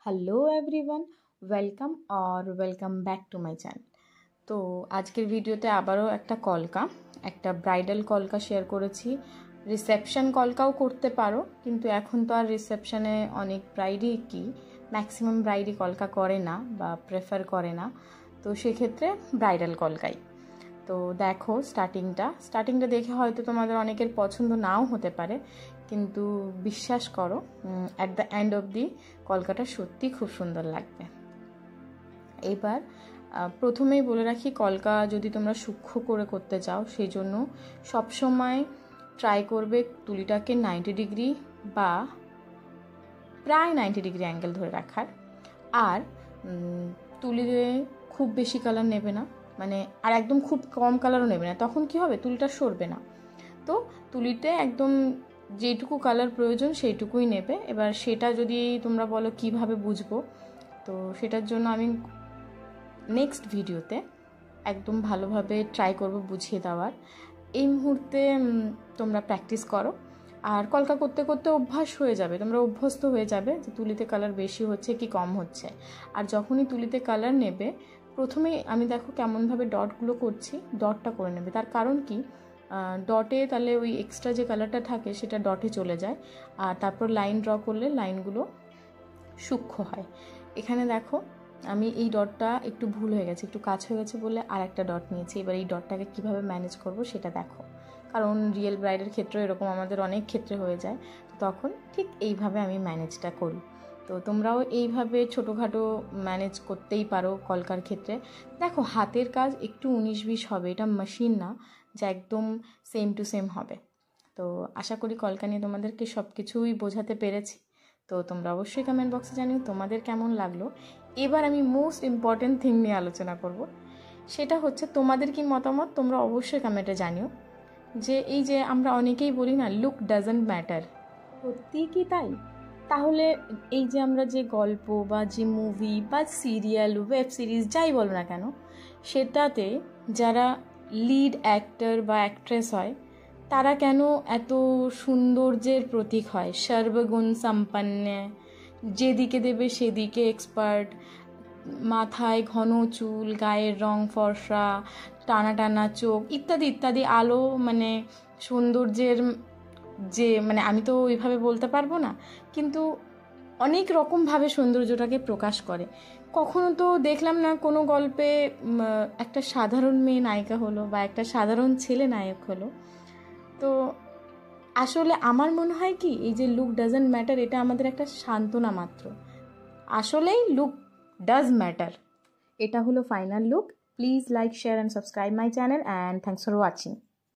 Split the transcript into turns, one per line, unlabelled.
Hello everyone, welcome back to my channel. তো আজকের ভিডিওতে আবারও একটা ব্রাইডাল কলকা শেয়ার করেছি। রিসেপশন কলকাও করতে পারো, কিন্তু এখন তো আর রিসেপশনে অনেক ম্যাক্সিমাম ব্রাইডই কলকা করে না বা প্রেফার করে না, তো সেক্ষেত্রে ব্রাইডাল কলকাই। তো দেখো স্টার্টিংটা দেখে হয়তো তোমাদের অনেকের পছন্দ নাও হতে পারে, কিন্তু বিশ্বাস করো at the end of the Kolkata সত্যি খুব সুন্দর লাগবে। এবার প্রথমেই বলে রাখি, কলকা যদি তোমরা সূক্ষ্ম করে করতে চাও, সেই জন্য সবসময় ট্রাই করবে তুলিটাকে 90 ডিগ্রি বা প্রায় 90 ডিগ্রি অ্যাঙ্গেল ধরে রাখার। আর তুলিতে খুব বেশি কালার নেবে না, আর একদম খুব কম কালারও নেবে না, তখন কি হবে, তুলিটা সরবে না। তো তুলিতে একদম যেটুকু কালার প্রয়োজন সেইটুকুই নেবে। এবার সেটা যদি তোমরা বলো কিভাবে বুঝবো, তো সেটার জন্য আমি নেক্সট ভিডিওতে একদম ভালোভাবে ট্রাই করব বুঝিয়ে দেওয়ার। এই মুহূর্তে তোমরা প্র্যাকটিস করো, আর কলকা করতে করতে তোমরা অভ্যস্ত হয়ে যাবে যে তুলিতে কালার বেশি হচ্ছে কি কম হচ্ছে। আর যখনই তুলিতে কালার নেবে, প্রথমেই আমি দেখো কেমনভাবে ডটগুলো করছি, ডটটা করে নেবে। তার কারণ কি, ডটে তাহলে ওই এক্সট্রা যে কালারটা থাকে সেটা ডটে চলে যায়, আর তারপর লাইন ড্র করলে লাইনগুলো সূক্ষ্ম হয়। এখানে দেখো আমি এই ডটটা একটু ভুল হয়ে গেছে, একটু কাজ হয়ে গেছে বলে আর একটা ডট নিয়েছি। এবার এই ডটটাকে কিভাবে ম্যানেজ করব সেটা দেখো, কারণ রিয়েল ব্রাইডের ক্ষেত্রে এরকম আমাদের অনেক ক্ষেত্রে হয়ে যায়, তখন ঠিক এইভাবে আমি ম্যানেজটা করি। তো তোমরাও এইভাবে ছোটোখাটো ম্যানেজ করতেই পারো কলকার ক্ষেত্রে। দেখো হাতের কাজ একটু 19-20 হবে, এটা মেশিন না যা একদম সেম টু সেম হবে। তো আশা করি কলকা নিয়ে তোমাদেরকে সব কিছুই বোঝাতে পেরেছি। তো তোমরা অবশ্যই কমেন্ট বক্সে জানিও তোমাদের কেমন লাগলো। এবার আমি মোস্ট ইম্পর্টেন্ট থিং নিয়ে আলোচনা করব, সেটা হচ্ছে তোমাদের কি মতামত। তোমরা অবশ্যই কমেন্টে জানিও যে এই যে আমরা অনেকেই বলি না, লুক ডাজন্ট ম্যাটার, সত্যি কি তাই? তাহলে এই যে আমরা যে গল্প বা যে মুভি বা সিরিয়াল, ওয়েব সিরিজ যাই বলো না কেন, সেটাতে যারা লিড অ্যাক্টর বা অ্যাক্ট্রেস হয়, তারা কেন এত সৌন্দর্যের প্রতীক হয়, সর্বগুণ সম্পন্ন, যেদিকে দেবে সেদিকে এক্সপার্ট, মাথায় ঘন চুল, গায়ের রং ফর্সা, টানা টানা চোখ ইত্যাদি ইত্যাদি, আলো, সৌন্দর্যের যে আমি তো ওইভাবে বলতে পারবো না, কিন্তু অনেক রকমভাবে সৌন্দর্যটাকে প্রকাশ করে। কখনো তো দেখলাম না কোনো গল্পে একটা সাধারণ মেয়ে নায়িকা হলো বা একটা সাধারণ ছেলে নায়ক হলো। তো আসলে আমার মনে হয় কি, এই যে লুক ডাজন্ট ম্যাটার, এটা আমাদের একটা সান্ত্বনা মাত্র। আসলেই লুক ডাজ ম্যাটার। এটা হলো final look. Please like, share and subscribe my channel, and thanks for watching.